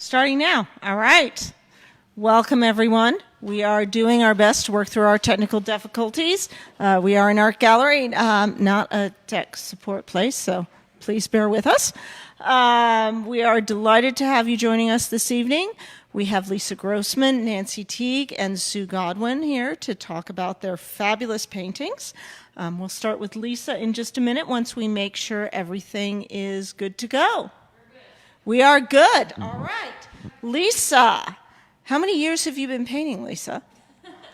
Starting now. All right. Welcome, everyone. We are doing our best to work through our technical difficulties. We are an art gallery, not a tech support place, so please bear with us. We are delighted to have you joining us this evening. We have Lisa Grossman, Nancy Teague, and Sue Godwin here to talk about their fabulous paintings. We'll start with Lisa in just a minute once we make sure everything is good to go. We are good. All right. Lisa, how many years have you been painting, Lisa?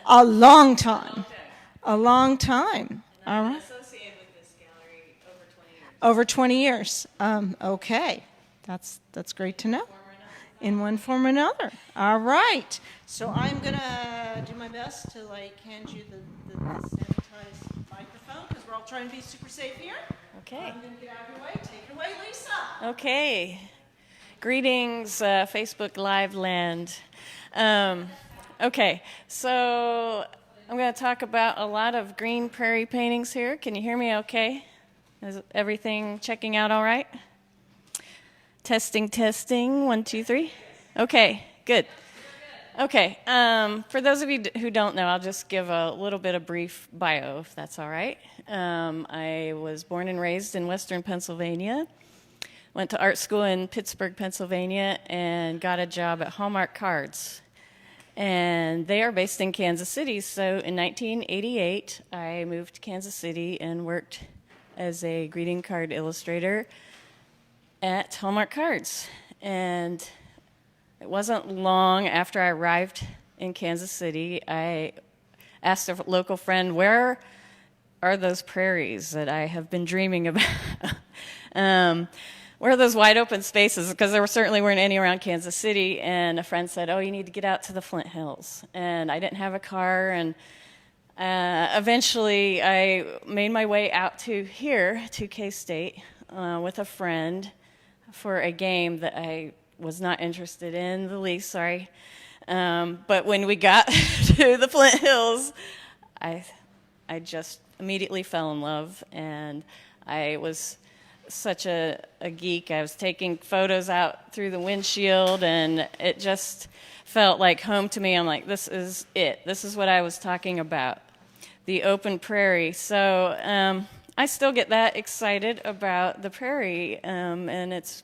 A long time. A long time. All right. Associated with this gallery over 20 years. Over 20 years. Okay. That's great to know. In one form or another. All right. So I'm going to do my best to hand you the sanitized microphone because we're all trying to be super safe here. Okay. I'm going to get out of your way. Take it away, Lisa. Okay. Greetings, Facebook Live land. Okay, so I'm going to talk about a lot of green prairie paintings here. Can you hear me okay? Is everything checking out all right? Testing, 1, 2, 3. Okay, good. Okay, for those of you who don't know, I'll just give a little bit of brief bio, if that's all right. I was born and raised in Western Pennsylvania. Went to art school in Pittsburgh, Pennsylvania, and got a job at Hallmark Cards. And they are based in Kansas City. So in 1988, I moved to Kansas City and worked as a greeting card illustrator at Hallmark Cards. And it wasn't long after I arrived in Kansas City, I asked a local friend, where are those prairies that I have been dreaming about? Where are those wide open spaces? Because there certainly weren't any around Kansas City. And a friend said, oh, you need to get out to the Flint Hills. And I didn't have a car. And eventually I made my way out to here, to K-State, with a friend for a game that I was not interested in the least, sorry. But when we got to the Flint Hills, I just immediately fell in love. And I was such a geek. I was taking photos out through the windshield, and it just felt like home to me. I'm like, this is it. This is what I was talking about, the open prairie. So I still get that excited about the prairie, and it's,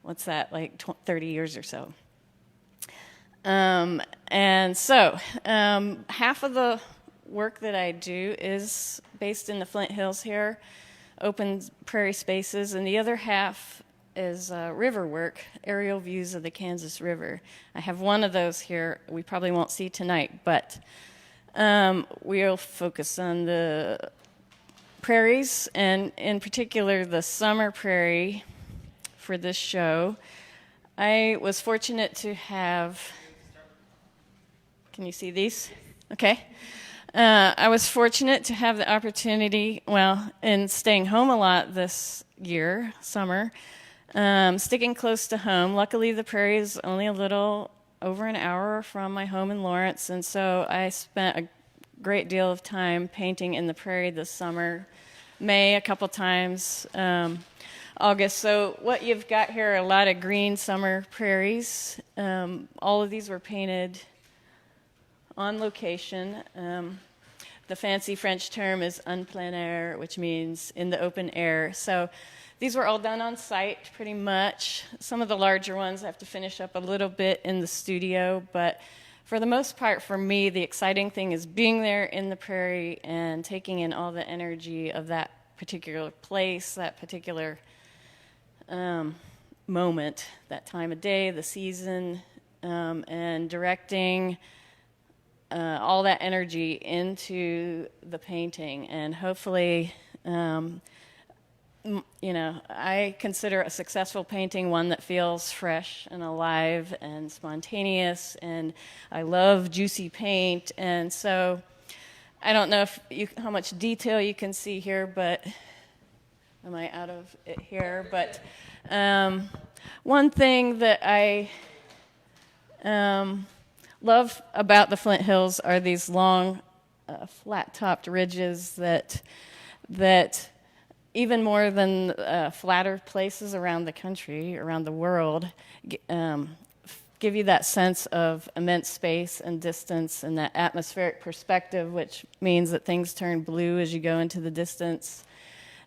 what's that, like 30 years or so. And so half of the work that I do is based in the Flint Hills here, open prairie spaces, and the other half is river work, aerial views of the Kansas River. I have one of those here we probably won't see tonight, but we'll focus on the prairies, and in particular the summer prairie for this show. I was fortunate to have, can you see these? Okay. I was fortunate to have the opportunity, in staying home a lot this year, summer, sticking close to home. Luckily, the prairie is only a little over an hour from my home in Lawrence, and so I spent a great deal of time painting in the prairie this summer, May a couple times, August. So what you've got here are a lot of green summer prairies. All of these were painted on location. The fancy French term is en plein air, which means in the open air. So these were all done on site pretty much. Some of the larger ones I have to finish up a little bit in the studio, but for the most part, for me, the exciting thing is being there in the prairie and taking in all the energy of that particular place, that particular moment, that time of day, the season, and directing all that energy into the painting. And hopefully, I consider a successful painting one that feels fresh and alive and spontaneous, and I love juicy paint. And so I don't know how much detail you can see here, but am I out of it here? But one thing that I love about the Flint Hills are these long, flat-topped ridges that even more than flatter places around the country, around the world, give you that sense of immense space and distance and that atmospheric perspective, which means that things turn blue as you go into the distance.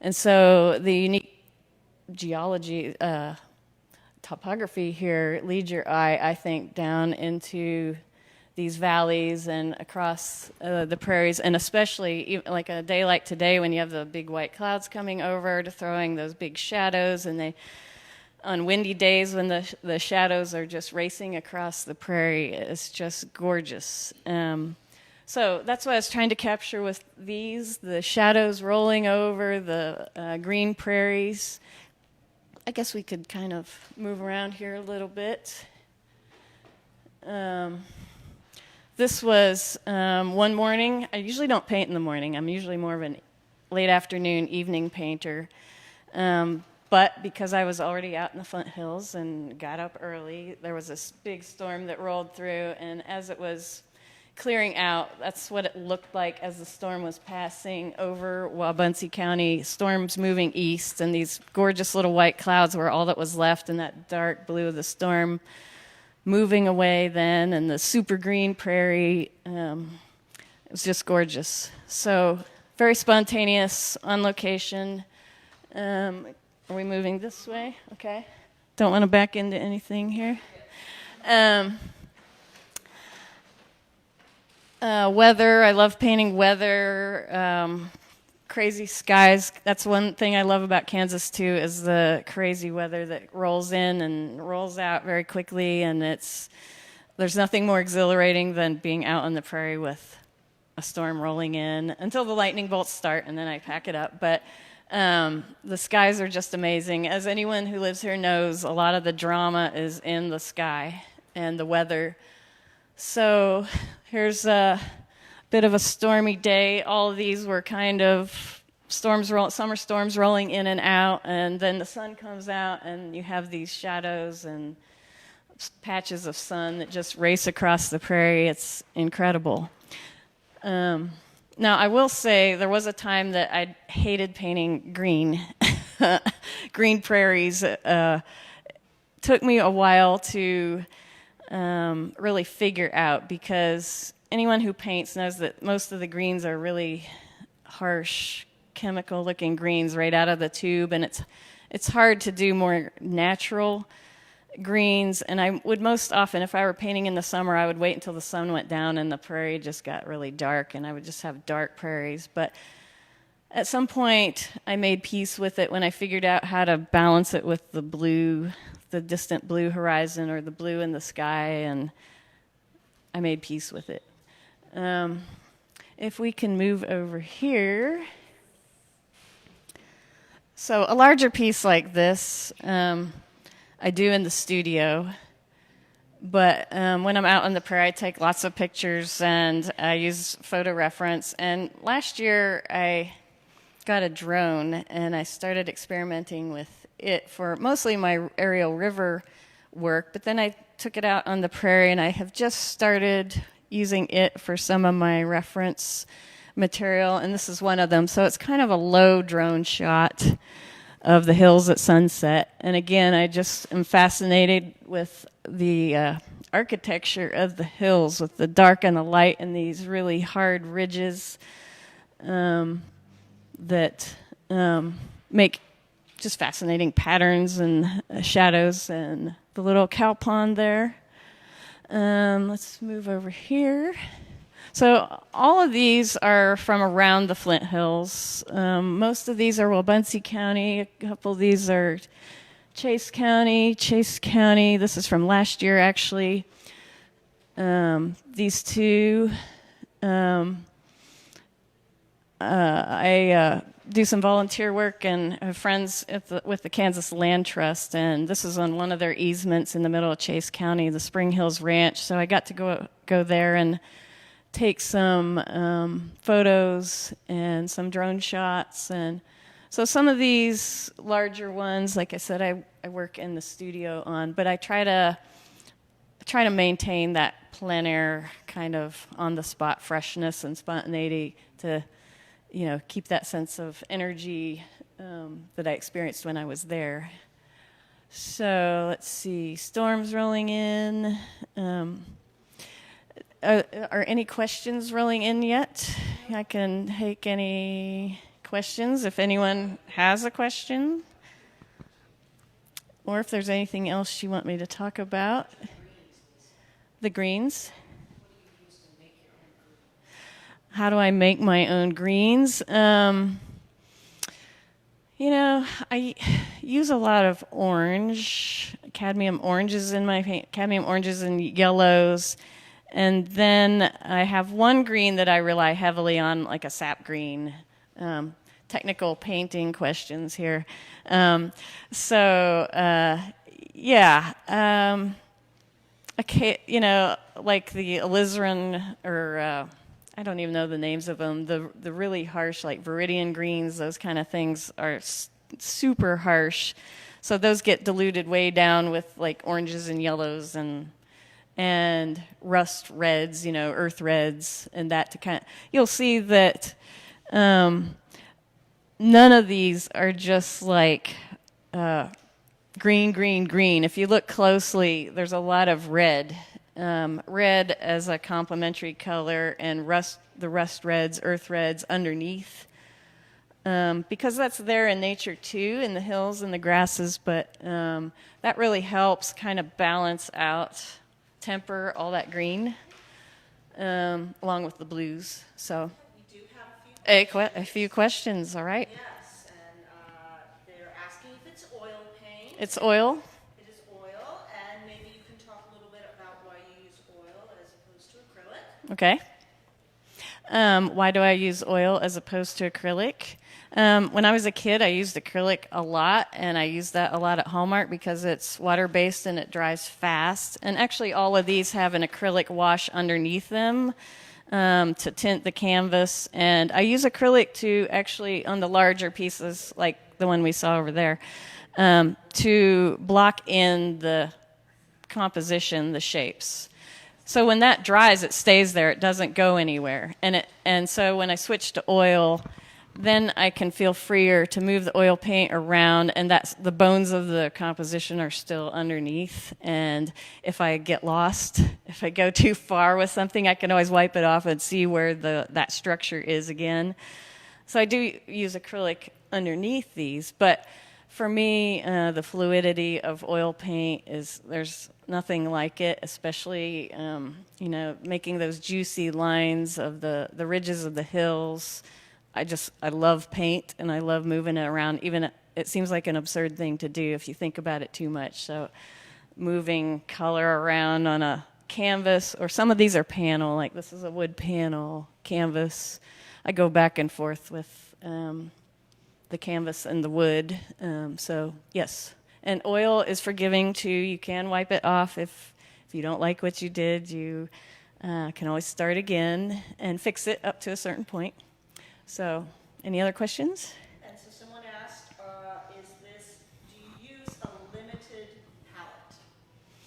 And so the unique geology, topography here leads your eye, I think, down into these valleys and across the prairies, and especially even like a day like today when you have the big white clouds coming over to throwing those big shadows, and on windy days when the shadows are just racing across the prairie, it's just gorgeous. So that's what I was trying to capture with these, the shadows rolling over the green prairies. I guess we could kind of move around here a little bit. This was one morning. I usually don't paint in the morning. I'm usually more of a late afternoon, evening painter. But because I was already out in the Flint Hills and got up early, there was this big storm that rolled through, and as it was clearing out, that's what it looked like as the storm was passing over Wabunsee County. Storms moving east, and these gorgeous little white clouds were all that was left, and that dark blue of the storm moving away then, and the super green prairie. It was just gorgeous. So very spontaneous, on location. Are we moving this way? Okay. Don't want to back into anything here. Weather, I love painting weather, crazy skies. That's one thing I love about Kansas too, is the crazy weather that rolls in and rolls out very quickly, and there's nothing more exhilarating than being out on the prairie with a storm rolling in until the lightning bolts start, and then I pack it up. But the skies are just amazing. As anyone who lives here knows, a lot of the drama is in the sky and the weather. So here's a bit of a stormy day. All of these were kind of summer storms rolling in and out, and then the sun comes out and you have these shadows and patches of sun that just race across the prairie. It's incredible. Now, I will say there was a time that I hated painting green, green prairies. Took me a while to really figure out, because anyone who paints knows that most of the greens are really harsh, chemical-looking greens right out of the tube, and it's hard to do more natural greens. And I would most often, if I were painting in the summer, I would wait until the sun went down and the prairie just got really dark, and I would just have dark prairies. But at some point, I made peace with it when I figured out how to balance it with the blue, the distant blue horizon, or the blue in the sky, and I made peace with it. If we can move over here. So a larger piece like this, I do in the studio, but when I'm out on the prairie, I take lots of pictures and I use photo reference. And last year, I got a drone and I started experimenting with it for mostly my aerial river work, but then I took it out on the prairie, and I have just started using it for some of my reference material, and this is one of them. So it's kind of a low drone shot of the hills at sunset. And again, I just am fascinated with the architecture of the hills, with the dark and the light and these really hard ridges that make just fascinating patterns and shadows, and the little cow pond there. Let's move over here. So all of these are from around the Flint Hills. Most of these are Wabunsee County. A couple of these are Chase County. This is from last year, actually. These two, I do some volunteer work and have friends with the Kansas Land Trust, and this is on one of their easements in the middle of Chase County, the Spring Hills Ranch. So I got to go there and take some photos and some drone shots. And so some of these larger ones, like I said, I work in the studio on, but I try to maintain that plein air kind of on the spot freshness and spontaneity to, keep that sense of energy that I experienced when I was there. So let's see, storms rolling in. Are any questions rolling in yet? I can take any questions if anyone has a question. Or if there's anything else you want me to talk about. The greens. How do I make my own greens? I use a lot of orange, cadmium oranges in my paint, cadmium oranges and yellows. And then I have one green that I rely heavily on, like a sap green. Technical painting questions here. Okay, like the alizarin or I don't even know the names of them. The really harsh, like Viridian greens, those kind of things are super harsh. So those get diluted way down with like oranges and yellows and rust reds, earth reds, and that to kind of, you'll see that none of these are just like green, green, green. If you look closely, there's a lot of red. Red as a complementary color and the rust reds, earth reds underneath. Because that's there in nature too, in the hills and the grasses, but that really helps kind of balance out, temper all that green, along with the blues. So, We do have a few questions, all right? Yes, and they're asking if it's oil paint. It's oil. It is oil, and maybe you can talk a little bit about why you use oil as opposed to acrylic. Okay. Why do I use oil as opposed to acrylic? When I was a kid, I used acrylic a lot, and I used that a lot at Hallmark because it's water-based and it dries fast. And actually, all of these have an acrylic wash underneath them to tint the canvas. And I use acrylic to actually, on the larger pieces, like the one we saw over there, to block in the composition, the shapes. So when that dries, it stays there. It doesn't go anywhere. And so when I switch to oil, then I can feel freer to move the oil paint around, and that's the bones of the composition are still underneath. And if I get lost, if I go too far with something, I can always wipe it off and see where that structure is again. So I do use acrylic underneath these, but for me, the fluidity of oil paint there's nothing like it, especially, making those juicy lines of the ridges of the hills. I love paint and I love moving it around. Even it seems like an absurd thing to do if you think about it too much. So moving color around on a canvas, or some of these are panel, like this is a wood panel canvas. I go back and forth with the canvas and the wood. So yes, and oil is forgiving too. You can wipe it off if you don't like what you did. You can always start again and fix it up to a certain point. So, any other questions? And so someone asked, do you use a limited palette?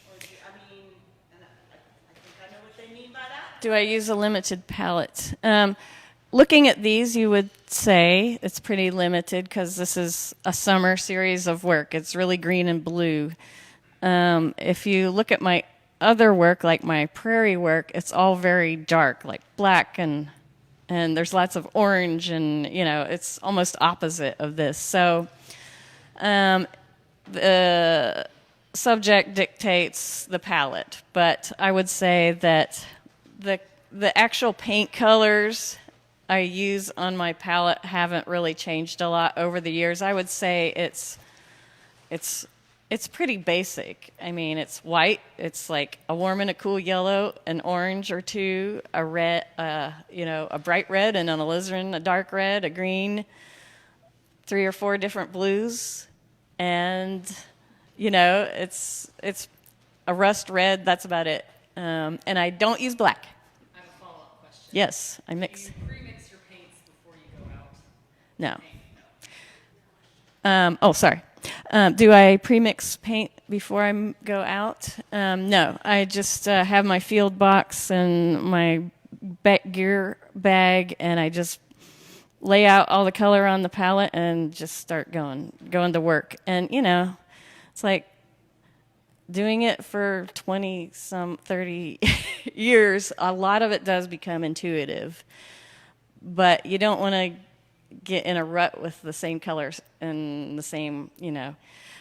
Or and I think I know what they mean by that. Do I use a limited palette? Looking at these, you would say it's pretty limited because this is a summer series of work. It's really green and blue. If you look at my other work, like my prairie work, it's all very dark, like black and there's lots of orange, and it's almost opposite of this. So the subject dictates the palette, but I would say that the actual paint colors I use on my palette haven't really changed a lot over the years. I would say it's pretty basic. I mean, it's white. It's like a warm and a cool yellow, an orange or two, a red, a bright red, and an alizarin, a dark red, a green, 3 or 4 different blues, and it's a rust red. That's about it. And I don't use black. I have a follow-up question. Yes, I mix. Do you pre-mix your paints before you go out? No. No. Sorry. Do I pre-mix paint before I go out? No. I just have my field box and my gear bag, and I just lay out all the color on the palette and just start going to work. And, it's like doing it for 20 some 30 years, a lot of it does become intuitive, but you don't want to get in a rut with the same colors and the same,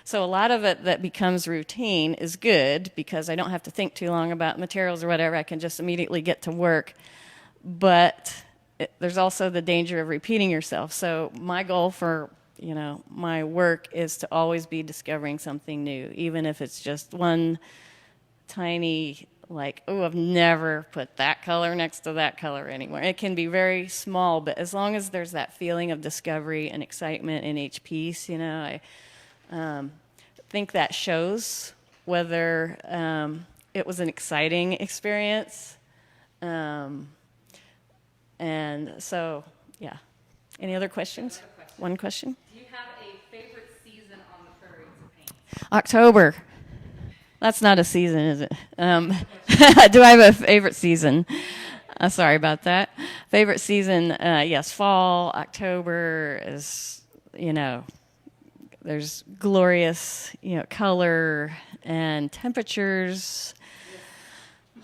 so a lot of it that becomes routine is good because I don't have to think too long about materials or whatever. I can just immediately get to work, but there's also the danger of repeating yourself. So my goal for my work is to always be discovering something new, even if it's just one tiny, like, oh, I've never put that color next to that color anywhere. It can be very small, but as long as there's that feeling of discovery and excitement in each piece, I think that shows whether it was an exciting experience. And so, yeah. Any other questions? One question? Do you have a favorite season on the prairie to paint? October. That's not a season, is it? Do I have a favorite season? Sorry about that. Favorite season, yes, fall. October is, there's glorious, color and temperatures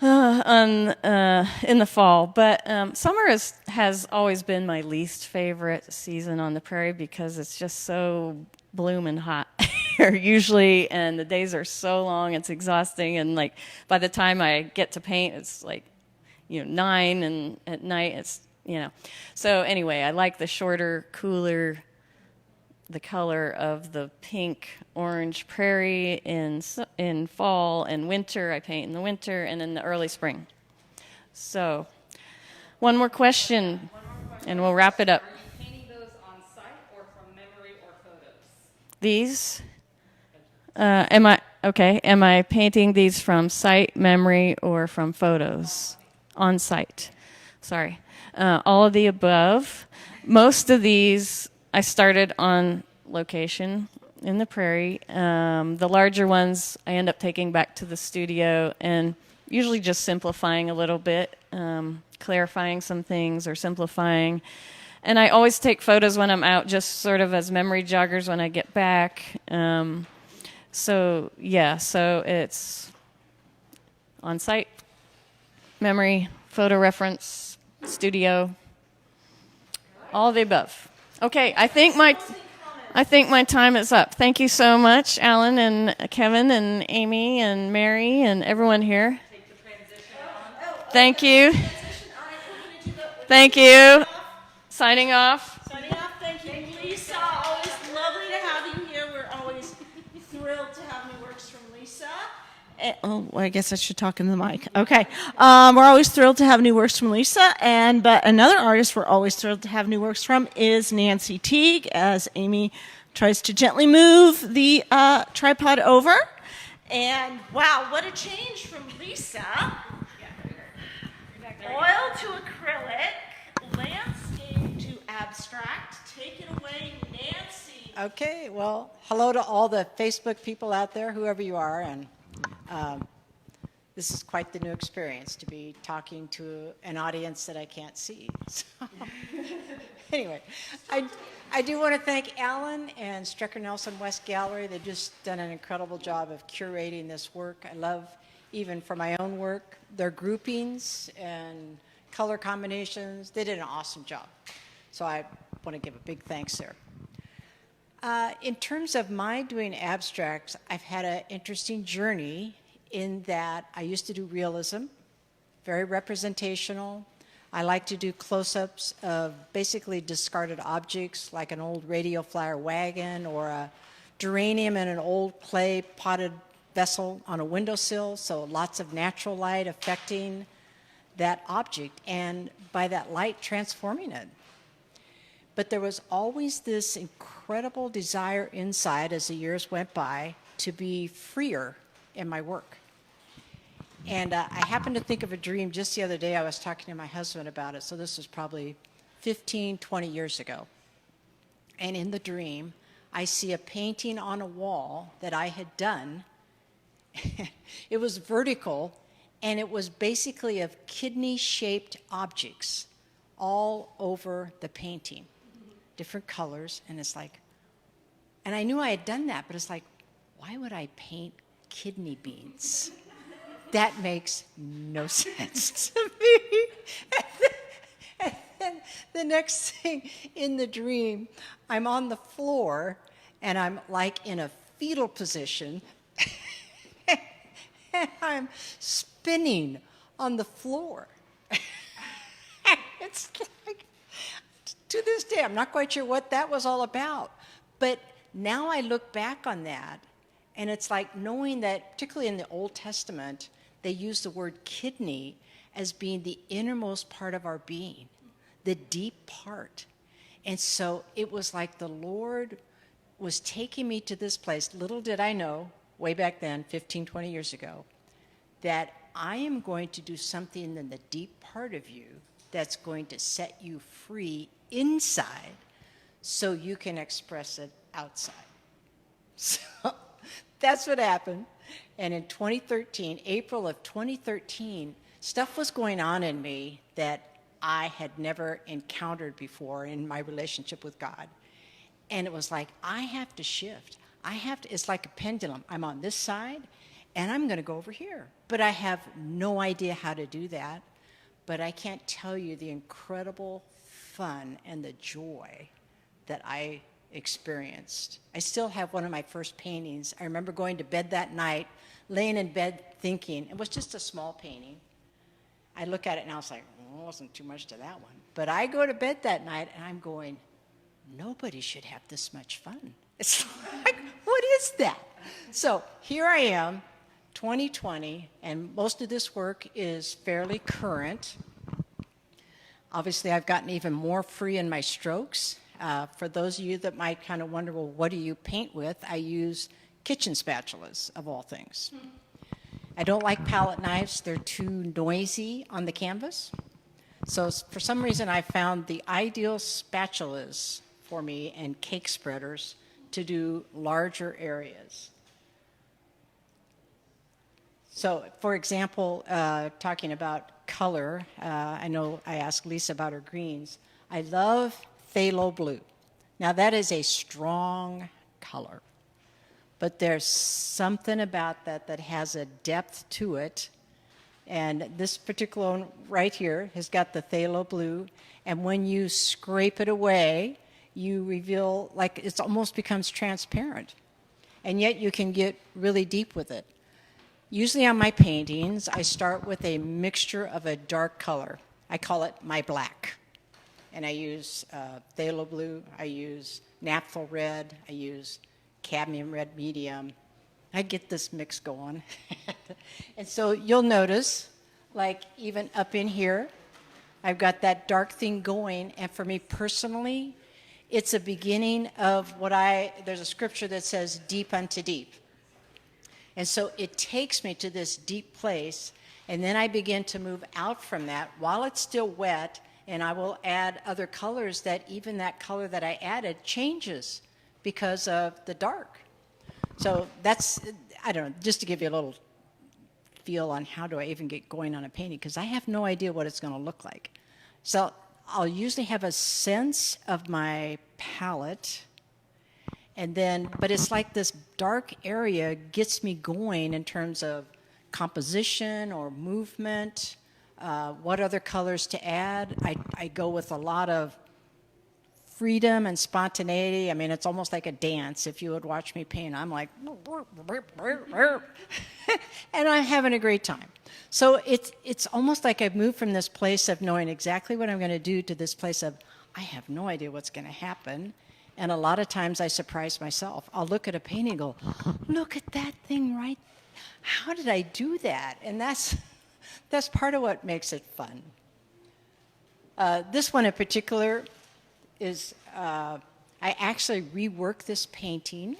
in the fall. But summer has always been my least favorite season on the prairie because it's just so blooming hot here usually, and the days are so long, it's exhausting, and like by the time I get to paint, it's like 9, and at night it's So anyway, I like the shorter, cooler, the color of the pink orange prairie in fall and winter. I paint in the winter and in the early spring. So one more question and we'll wrap it up. Are you painting those on site or from memory or photos? These am I painting these from sight, memory, or from photos? On site. Sorry. All of the above. Most of these I started on location in the prairie. The larger ones I end up taking back to the studio and usually just simplifying a little bit, clarifying some things or simplifying. And I always take photos when I'm out, just sort of as memory joggers when I get back. So it's on site, memory, photo reference, studio, all of the above. Okay, I think my time is up. Thank you so much, Alan and Kevin and Amy and Mary and everyone here. Thank you. Thank you. Signing off. Signing off, thank you, Lisa. Always lovely to have you here. We're always thrilled to have new works from Lisa. I guess I should talk in the mic. Okay. We're always thrilled to have new works from Lisa. But another artist we're always thrilled to have new works from is Nancy Teague, as Amy tries to gently move the tripod over. And wow, what a change from Lisa. Oil to acrylic, landscape to abstract. Take it away, Nancy. Okay, well, hello to all the Facebook people out there, whoever you are, and this is quite the new experience to be talking to an audience that I can't see. So, anyway, I do want to thank Alan and Strecker Nelson West Gallery. They've just done an incredible job of curating this work. I love, even for my own work, their groupings and color combinations. They did an awesome job. So I want to give a big thanks there. In terms of my doing abstracts, I've had an interesting journey in that I used to do realism, very representational. I like to do close-ups of basically discarded objects like an old radio flyer wagon or a geranium in an old clay potted vessel on a windowsill, so lots of natural light affecting that object and by that light transforming it. But there was always this incredible desire inside as the years went by to be freer in my work. And I happened to think of a dream just the other day. I was talking to my husband about it, so this was probably 15, 20 years ago. And in the dream, I see a painting on a wall that I had done. It was vertical, and it was basically of kidney-shaped objects all over the painting, different colors, and it's like, and I knew I had done that, but it's like, why would I paint kidney beans. That makes no sense to me. And then the next thing in the dream, I'm on the floor and I'm like in a fetal position and I'm spinning on the floor. It's like, to this day, I'm not quite sure what that was all about. But now I look back on that, and it's like knowing that, particularly in the Old Testament, they use the word kidney as being the innermost part of our being, the deep part. And so it was like the Lord was taking me to this place. Little did I know, way back then, 15, 20 years ago, that I am going to do something in the deep part of you that's going to set you free inside so you can express it outside. So that's what happened. And in 2013, April of 2013, stuff was going on in me that I had never encountered before in my relationship with God. And it was like, I have to shift. It's like a pendulum. I'm on this side, and I'm going to go over here. But I have no idea how to do that. But I can't tell you the incredible fun and the joy that I experienced. I still have one of my first paintings. I remember going to bed that night, laying in bed thinking, it was just a small painting. I look at it and I was like, well, it wasn't too much to that one. But I go to bed that night and I'm going, nobody should have this much fun. It's like, what is that? So here I am, 2020, and most of this work is fairly current. Obviously, I've gotten even more free in my strokes. For those of you that might kind of wonder, well, what do you paint with? I use kitchen spatulas, of all things. I don't like palette knives. They're too noisy on the canvas. So for some reason, I found the ideal spatulas for me and cake spreaders to do larger areas. So, for example, talking about color, I know I asked Lisa about her greens. I love phthalo blue. Now, that is a strong color, but there's something about that that has a depth to it. And this particular one right here has got the phthalo blue, and when you scrape it away, you reveal, like, it almost becomes transparent. And yet you can get really deep with it. Usually on my paintings, I start with a mixture of a dark color. I call it my black. And I use phthalo blue, I use naphtha red, I use cadmium red medium. I get this mix going. And so you'll notice, like even up in here, I've got that dark thing going. And for me personally, it's a beginning of there's a scripture that says deep unto deep. And so it takes me to this deep place, and then I begin to move out from that while it's still wet, and I will add other colors that even that color that I added changes because of the dark. So that's, I don't know, just to give you a little feel on how do I even get going on a painting, because I have no idea what it's going to look like. So I'll usually have a sense of my palette, and then, but it's like this dark area gets me going in terms of composition or movement, what other colors to add. I go with a lot of freedom and spontaneity. I mean, it's almost like a dance. If you would watch me paint, I'm like, and I'm having a great time. So it's almost like I've moved from this place of knowing exactly what I'm going to do to this place of, I have no idea what's going to happen. And a lot of times I surprise myself. I'll look at a painting and go, look at that thing right. How did I do that? And that's part of what makes it fun. This one in particular is, I actually reworked this painting,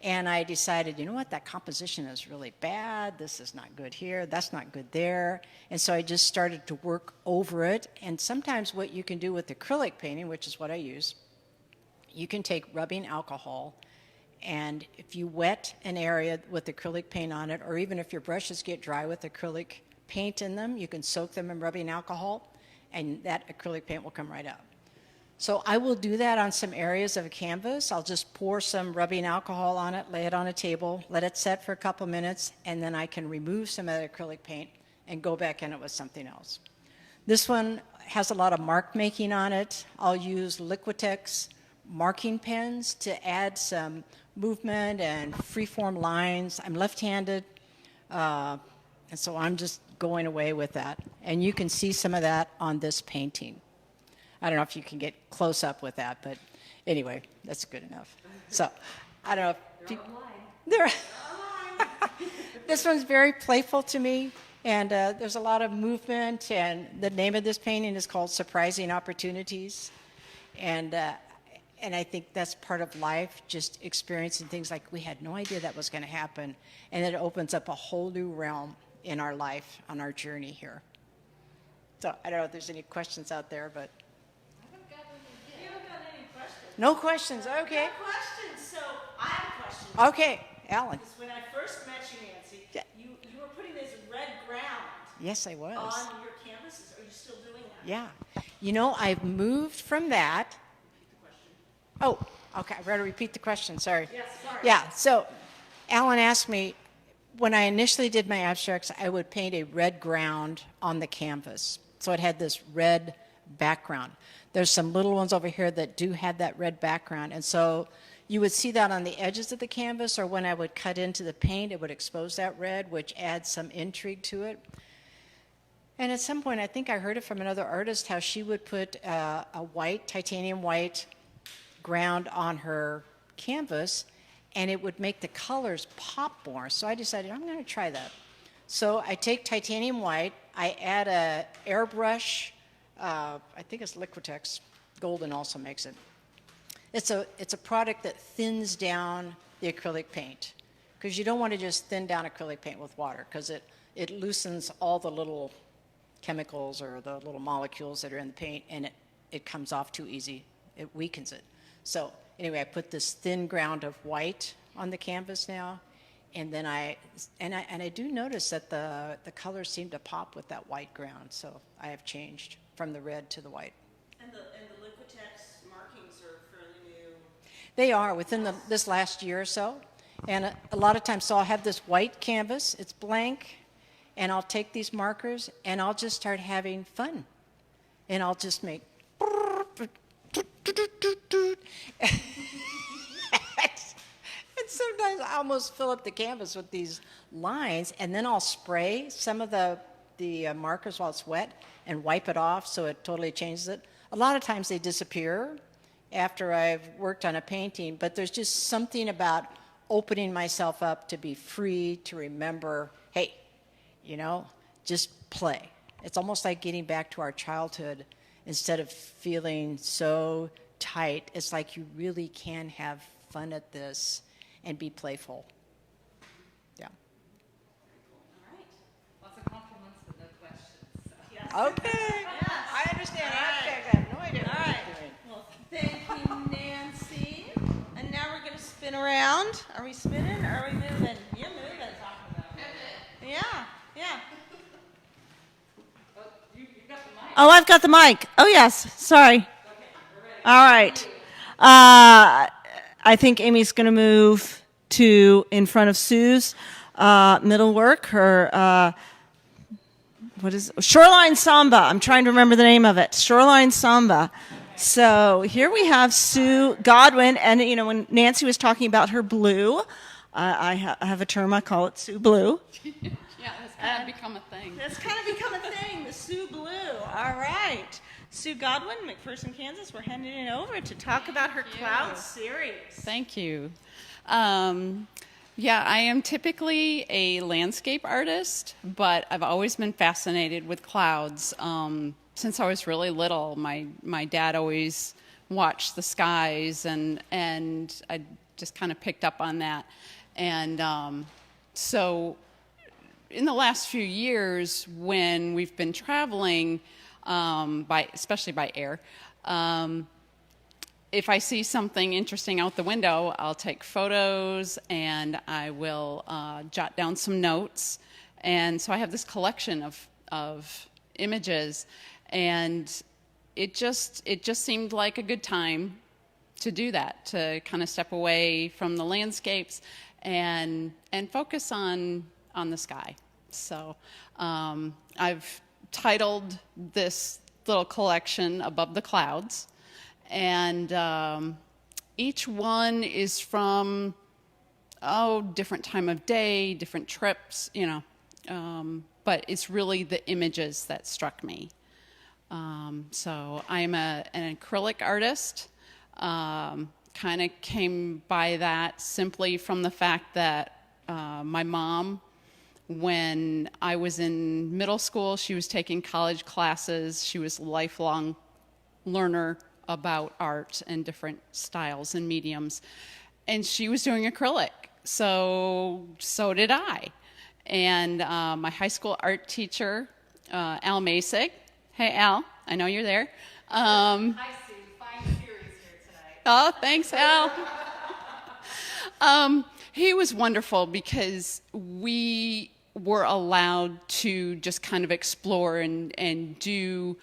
and I decided, you know what, that composition is really bad. This is not good here. That's not good there. And so I just started to work over it. And sometimes what you can do with acrylic painting, which is what I use, you can take rubbing alcohol, and if you wet an area with acrylic paint on it, or even if your brushes get dry with acrylic paint in them, you can soak them in rubbing alcohol, and that acrylic paint will come right out. So I will do that on some areas of a canvas. I'll just pour some rubbing alcohol on it, lay it on a table, let it set for a couple minutes, and then I can remove some of that acrylic paint and go back in it with something else. This one has a lot of mark making on it. I'll use Liquitex marking pens to add some movement and freeform lines. I'm left-handed, and so I'm just going away with that. And you can see some of that on this painting. I don't know if you can get close up with that, but anyway, that's good enough. So, I don't know if they're this one's very playful to me, and there's a lot of movement, and the name of this painting is called Surprising Opportunities. And I think that's part of life, just experiencing things like we had no idea that was going to happen, and it opens up a whole new realm in our life, on our journey here. So, I don't know if there's any questions out there, but... No questions, okay. No questions. So I have a question. Okay, Alan. Because when I first met you, Nancy, you were putting this red ground Yes, I was. on your canvases. Are you still doing that? Yeah. You know, I've moved from that. Oh, okay. I better repeat the question. Sorry. Yes, sorry. Yeah. So, Alan asked me, when I initially did my abstracts, I would paint a red ground on the canvas. So it had this red background. There's some little ones over here that do have that red background. And so you would see that on the edges of the canvas, or when I would cut into the paint, it would expose that red, which adds some intrigue to it. And at some point, I think I heard it from another artist, how she would put a white, titanium white ground on her canvas, and it would make the colors pop more. So I decided, I'm going to try that. So I take titanium white, I add a airbrush, I think it's Liquitex, Golden also makes it. It's a product that thins down the acrylic paint, because you don't want to just thin down acrylic paint with water, because it loosens all the little chemicals or the little molecules that are in the paint, and it comes off too easy. It weakens it. So anyway, I put this thin ground of white on the canvas now, and then I do notice that the colors seem to pop with that white ground. So I have changed from the red to the white. And the Liquitex markings are fairly new. They are within this last year or so, and a lot of times. So I'll have this white canvas. It's blank. And I'll take these markers and I'll just start having fun. And I'll just make... and sometimes I almost fill up the canvas with these lines, and then I'll spray some of the markers while it's wet and wipe it off so it totally changes it. A lot of times they disappear after I've worked on a painting, but there's just something about opening myself up to be free, to remember, hey, you know, just play. It's almost like getting back to our childhood. Instead of feeling so tight, it's like you really can have fun at this and be playful. Yeah. All right. Lots of compliments, but no questions. So. Yes. Okay. Yes. I understand. All right. I have no idea All what right. I'm doing. Well, thank you, Nancy. And now we're going to spin around. Are we spinning or are we moving? You're moving. Yeah. Yeah. Oh, I've got the mic. Oh, yes. Sorry. All right. I think Amy's going to move to in front of Sue's middle work, her, what is it? Shoreline Samba. I'm trying to remember the name of it. Shoreline Samba. So here we have Sue Godwin. And, you know, when Nancy was talking about her blue, I have a term, I call it Sue Blue. Yeah, that's kind of become a thing. That's kind of become a thing, the Sue Blue. All right. Sue Godwin, McPherson, Kansas, we're handing it over to talk about her Cloud series. Thank you. Yeah, I am typically a landscape artist, but I've always been fascinated with clouds. Since I was really little, my dad always watched the skies, and I just kind of picked up on that. And so in the last few years, when we've been traveling, especially by air, if I see something interesting out the window, I'll take photos and I will jot down some notes. And so I have this collection of images. And it just seemed like a good time to do that, to kind of step away from the landscapes and focus on the sky. So I've titled this little collection Above the Clouds, and each one is from different time of day, different trips, but it's really the images that struck me. So I'm an acrylic artist. Kind of came by that simply from the fact that my mom, when I was in middle school, she was taking college classes. She was a lifelong learner about art and different styles and mediums. And she was doing acrylic. So did I. And my high school art teacher, Al Masig. Hey, Al, I know you're there. Hi, Sue. Fine series here tonight. Oh, thanks, Al. He was wonderful because we were allowed to just kind of explore and do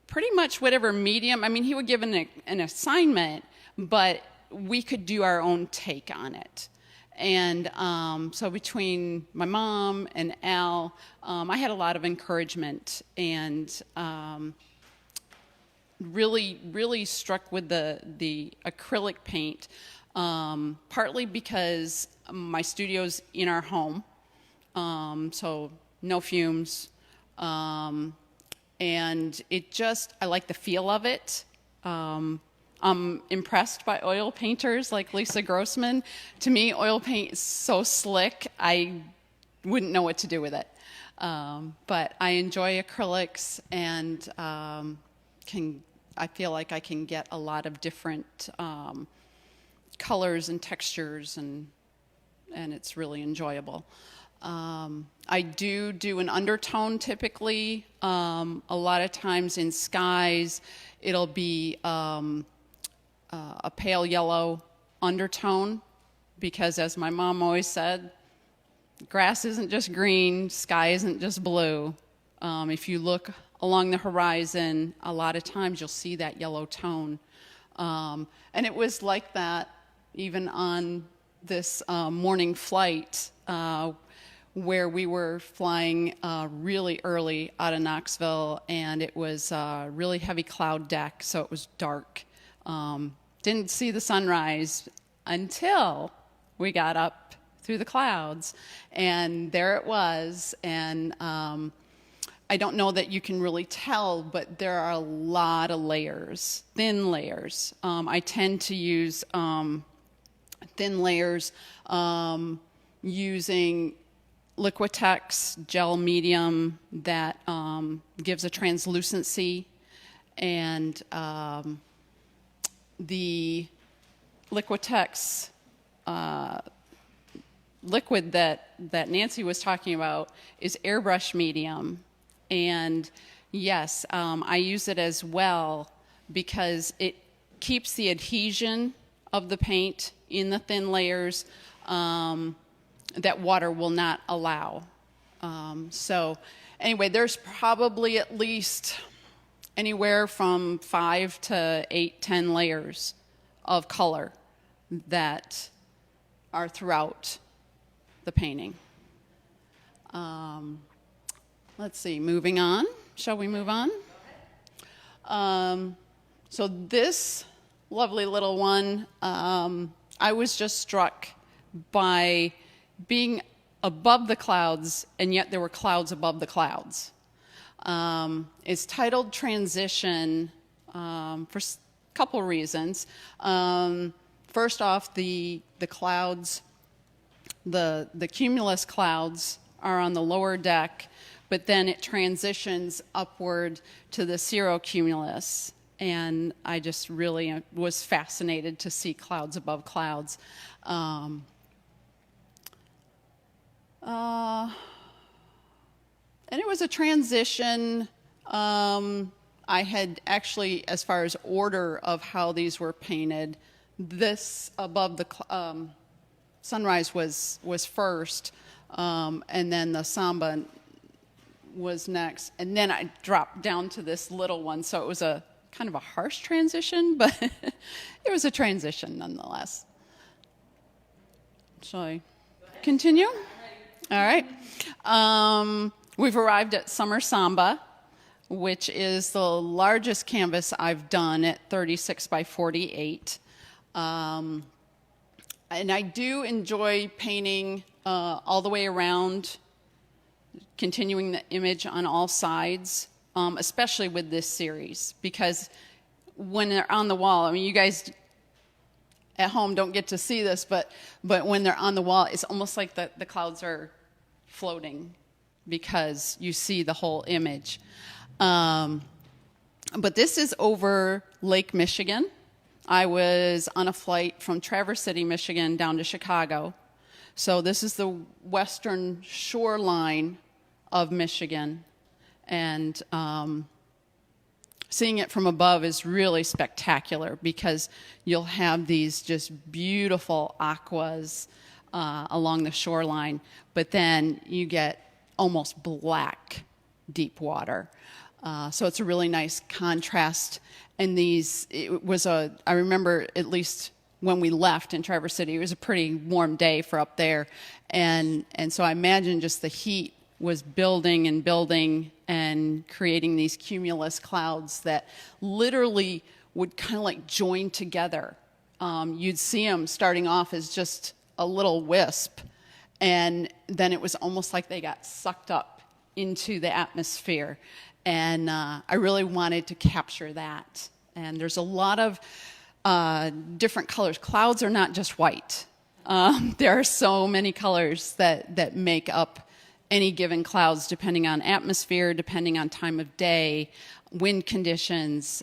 pretty much whatever medium. I mean, he would give an assignment, but we could do our own take on it. And so between my mom and Al, I had a lot of encouragement and really struck with the acrylic paint, partly because my studio's in our home, so no fumes, and I like the feel of it. I'm impressed by oil painters like Lisa Grossman. To me, oil paint is so slick, I wouldn't know what to do with it. But I enjoy acrylics, and I feel like I can get a lot of different colors and textures, and it's really enjoyable. I do an undertone typically. A lot of times in skies, it'll be a pale yellow undertone, because as my mom always said, grass isn't just green, sky isn't just blue. If you look along the horizon, a lot of times you'll see that yellow tone. And it was like that even on this morning flight where we were flying really early out of Knoxville, and it was a really heavy cloud deck, so it was dark. Didn't see the sunrise until we got up through the clouds, and there it was. And I don't know that you can really tell, but there are a lot of layers, thin layers. I tend to use thin layers using Liquitex gel medium that gives a translucency, and the Liquitex liquid that Nancy was talking about is airbrush medium. And yes, I use it as well because it keeps the adhesion of the paint in the thin layers that water will not allow. So anyway, there's probably at least anywhere from 5 to 8, 10 layers of color that are throughout the painting. Let's see, moving on. Shall we move on? So this lovely little one, I was just struck by being above the clouds, and yet there were clouds above the clouds. It's titled Transition for a couple reasons. First off, the clouds, the cumulus clouds are on the lower deck, but then it transitions upward to the cirrocumulus. And I just really was fascinated to see clouds above clouds. And it was a transition. I had actually, as far as order of how these were painted, this above the sunrise was first, and then the samba was next. And then I dropped down to this little one. So it was a kind of a harsh transition, but it was a transition nonetheless. Shall I continue? All right. We've arrived at Summer Samba, which is the largest canvas I've done at 36 by 48. And I do enjoy painting all the way around, continuing the image on all sides, especially with this series, because when they're on the wall, I mean, you guys at home don't get to see this, but when they're on the wall, it's almost like the clouds are floating because you see the whole image. But this is over Lake Michigan. I was on a flight from Traverse City, Michigan, down to Chicago. So this is the western shoreline of Michigan. And seeing it from above is really spectacular because you'll have these just beautiful aquas along the shoreline, but then you get almost black deep water. So it's a really nice contrast. And I remember at least when we left in Traverse City, it was a pretty warm day for up there. And so I imagine just the heat was building and building and creating these cumulus clouds that literally would kind of like join together. You'd see them starting off as just a little wisp, and then it was almost like they got sucked up into the atmosphere. And I really wanted to capture that. And there's a lot of different colors. Clouds are not just white. There are so many colors that make up any given clouds, depending on atmosphere, depending on time of day, wind conditions.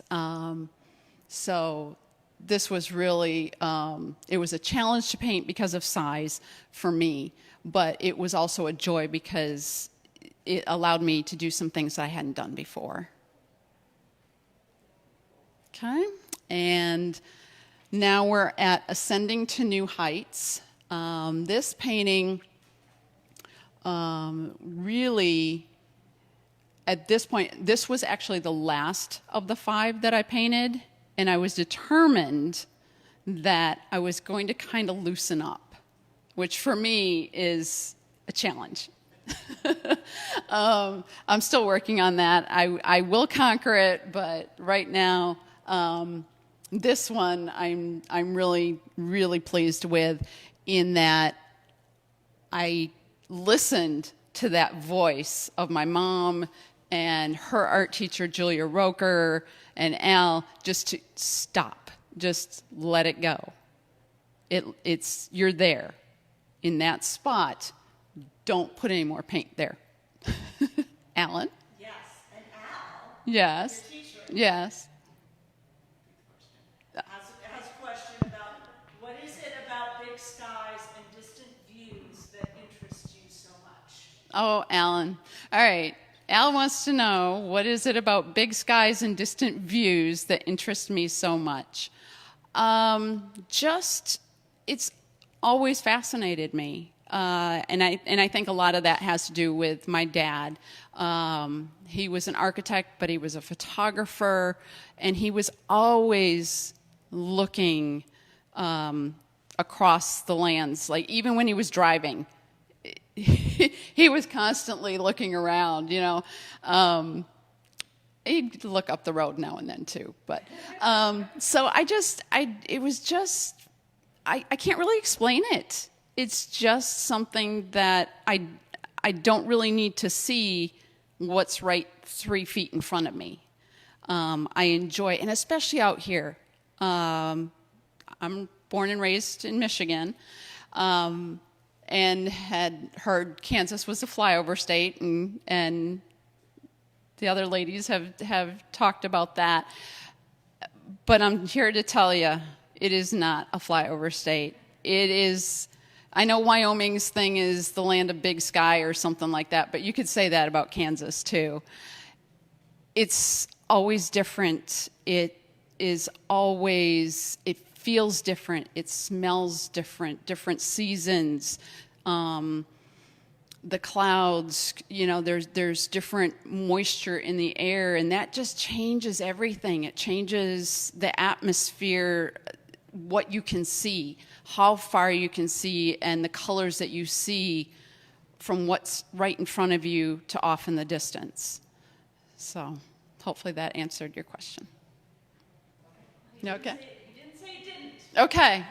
So this was really, it was a challenge to paint because of size for me, but it was also a joy because it allowed me to do some things that I hadn't done before. Okay, and now we're at Ascending to New Heights. This painting really, at this point, this was actually the last of the 5 that I painted, and I was determined that I was going to kind of loosen up, which for me is a challenge. I'm still working on that. I will conquer it, but right now, this one I'm really, really pleased with, in that I listened to that voice of my mom and her art teacher, Julia Roker, and Al, just to stop, just let it go. You're there in that spot. Don't put any more paint there. Alan? Yes, and Al, Yes. your teacher, Yes. has a question about what is it about big skies and distant views that interests you so much? Oh, Alan. All right. Al wants to know, what is it about big skies and distant views that interest me so much? It's always fascinated me. And I think a lot of that has to do with my dad. He was an architect, but he was a photographer, and he was always looking across the lands. Like, even when he was driving, he was constantly looking around, you know. He'd look up the road now and then too, but so I can't really explain it. It's just something that I don't really need to see what's right 3 feet in front of me. I enjoy, and especially out here. I'm born and raised in Michigan, and had heard Kansas was a flyover state, and the other ladies have talked about that. But I'm here to tell you, it is not a flyover state. It is. I know Wyoming's thing is the land of big sky or something like that, but you could say that about Kansas too. It's always different. It feels different. It smells different, different seasons. the clouds, there's different moisture in the air, and that just changes everything. It changes the atmosphere, what you can see, how far you can see, and the colors that you see from what's right in front of you to off in the distance. So hopefully that answered your question. Okay. You didn't say it didn't. Okay.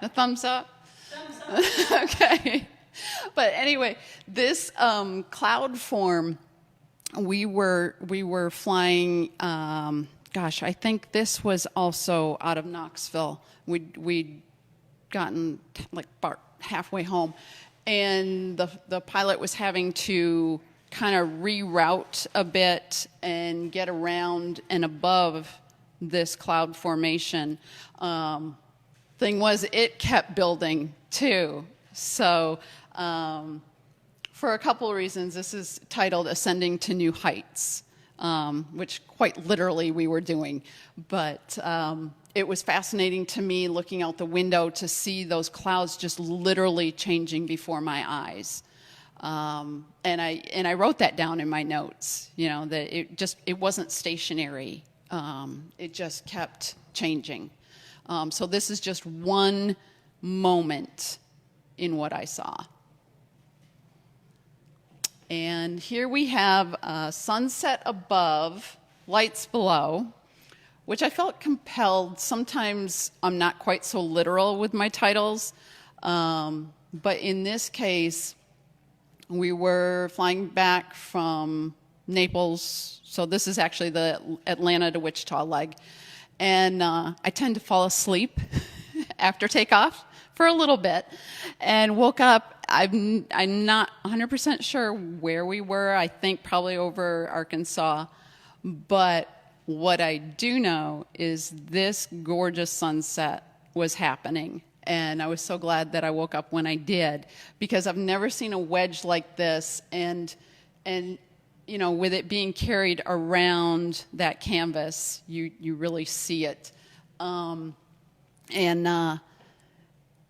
A thumbs up? Thumbs up. Okay. But anyway, this cloud form, we were flying, I think this was also out of Knoxville. We'd gotten like about halfway home, and the pilot was having to kind of reroute a bit and get around and above this cloud formation. Thing was, it kept building too. So for a couple of reasons, this is titled Ascending to New Heights, which quite literally we were doing. But it was fascinating to me looking out the window to see those clouds just literally changing before my eyes. And I wrote that down in my notes, that it wasn't stationary. It just kept changing. So this is just one moment in what I saw. And here we have sunset above, lights below, which I felt compelled. Sometimes I'm not quite so literal with my titles, but in this case, we were flying back from Naples, so this is actually the Atlanta to Wichita leg, and I tend to fall asleep after takeoff for a little bit, and woke up. I'm not 100% sure where we were. I think probably over Arkansas, but what I do know is this gorgeous sunset was happening, and I was so glad that I woke up when I did, because I've never seen a wedge like this, and with it being carried around that canvas, you really see it, and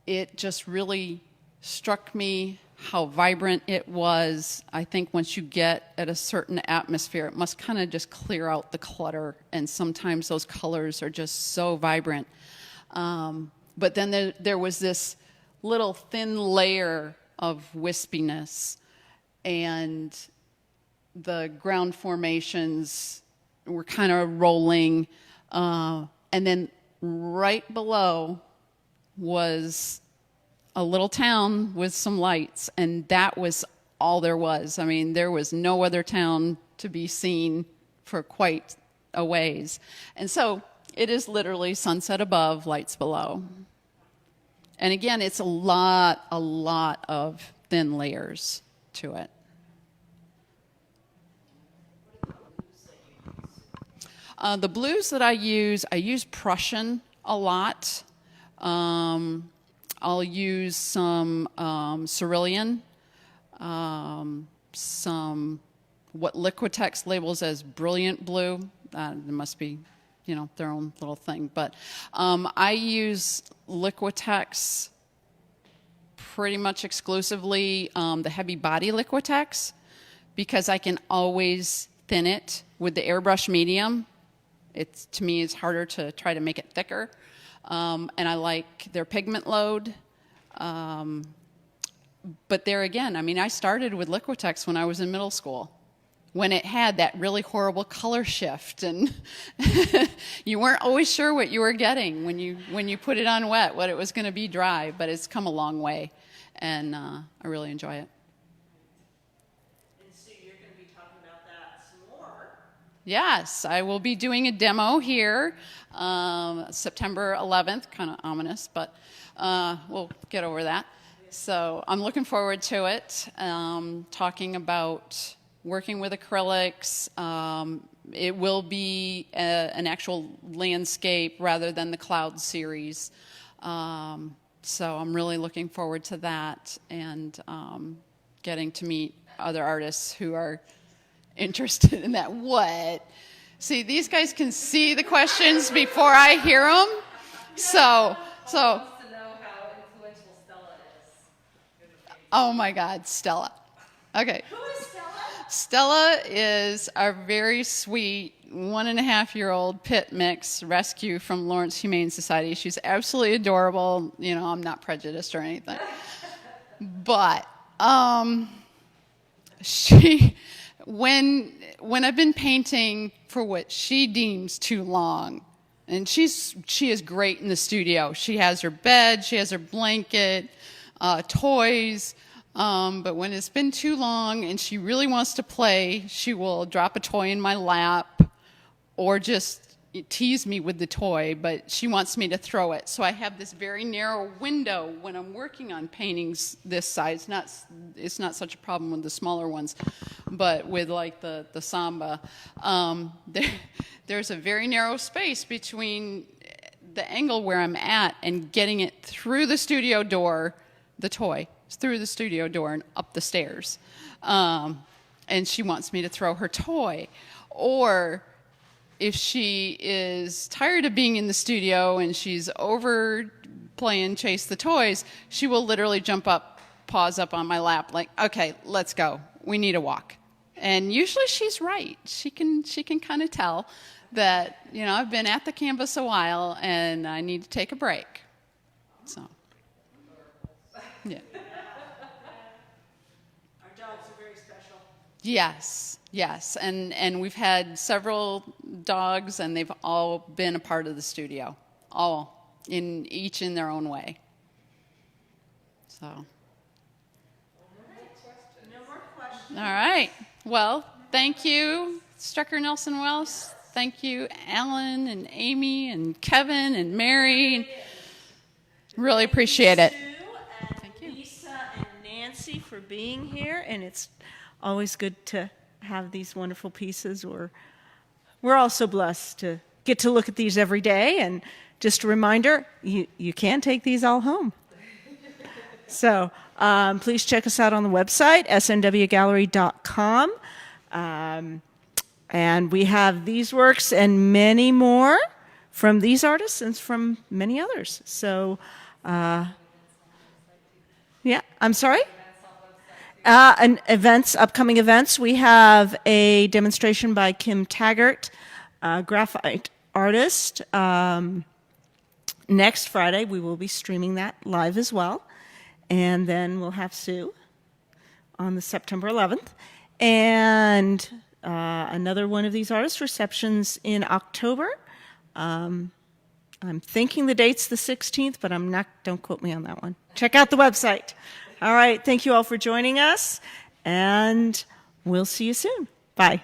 it just really struck me how vibrant it was. I think once you get at a certain atmosphere, it must kind of just clear out the clutter, and sometimes those colors are just so vibrant. But then there was this little thin layer of wispiness, and the ground formations were kind of rolling, and then right below was a little town with some lights, and that was all there was. I mean, there was no other town to be seen for quite a ways. And so it is literally sunset above, lights below. And again, it's a lot of thin layers to it. The blues that I use Prussian a lot. I'll use some cerulean, some what Liquitex labels as brilliant blue. There must be, their own little thing. But I use Liquitex pretty much exclusively, the heavy body Liquitex, because I can always thin it with the airbrush medium. To me, it's harder to try to make it thicker. And I like their pigment load. But there again, I started with Liquitex when I was in middle school, when it had that really horrible color shift, and you weren't always sure what you were getting when you put it on wet, what it was going to be dry. But it's come a long way, and I really enjoy it. And so you're going to be talking about that some more. Yes, I will be doing a demo here September 11th, kind of ominous, but we'll get over that. So I'm looking forward to it, talking about working with acrylics. It will be an actual landscape rather than the cloud series. So I'm really looking forward to that, and getting to meet other artists who are interested in that. What? See, these guys can see the questions before I hear them. So. To know how influential Stella is. Oh my God, Stella. Okay. Who is Stella? Stella is our very sweet 1.5-year-old pit mix rescue from Lawrence Humane Society. She's absolutely adorable. You know, I'm not prejudiced or anything. But she, when I've been painting for what she deems too long, and she is great in the studio. She has her bed, she has her blanket, toys. But when it's been too long and she really wants to play, she will drop a toy in my lap or just tease me with the toy, but she wants me to throw it. So I have this very narrow window when I'm working on paintings this size. It's not such a problem with the smaller ones, but with like the Samba, there's a very narrow space between the angle where I'm at and getting it through the studio door, the toy, through the studio door and up the stairs. And she wants me to throw her toy. Or if she is tired of being in the studio and she's over playing Chase the Toys, she will literally jump up, paws up on my lap, like, okay, let's go. We need a walk. And usually she's right. She can kind of tell that, you know, I've been at the canvas a while and I need to take a break. So, yeah. Yes, and we've had several dogs, and they've all been a part of the studio, all each in their own way. So, No more questions. all right. Well, thank you, Strecker Nelson Wells. Thank you, Alan and Amy and Kevin and Mary. Really appreciate it. Thank you, Lisa and Nancy, for being here, and it's always good to have these wonderful pieces. We're also blessed to get to look at these every day, and just a reminder, you can take these all home. So please check us out on the website, snwgallery.com. And we have these works and many more from these artists and from many others. So, yeah, I'm sorry? And upcoming events, we have a demonstration by Kim Taggart, graphite artist. Next Friday, we will be streaming that live as well. And then we'll have Sue on the September 11th. And another one of these artist receptions in October. I'm thinking the date's the 16th, but don't quote me on that one. Check out the website. All right, thank you all for joining us, and we'll see you soon. Bye.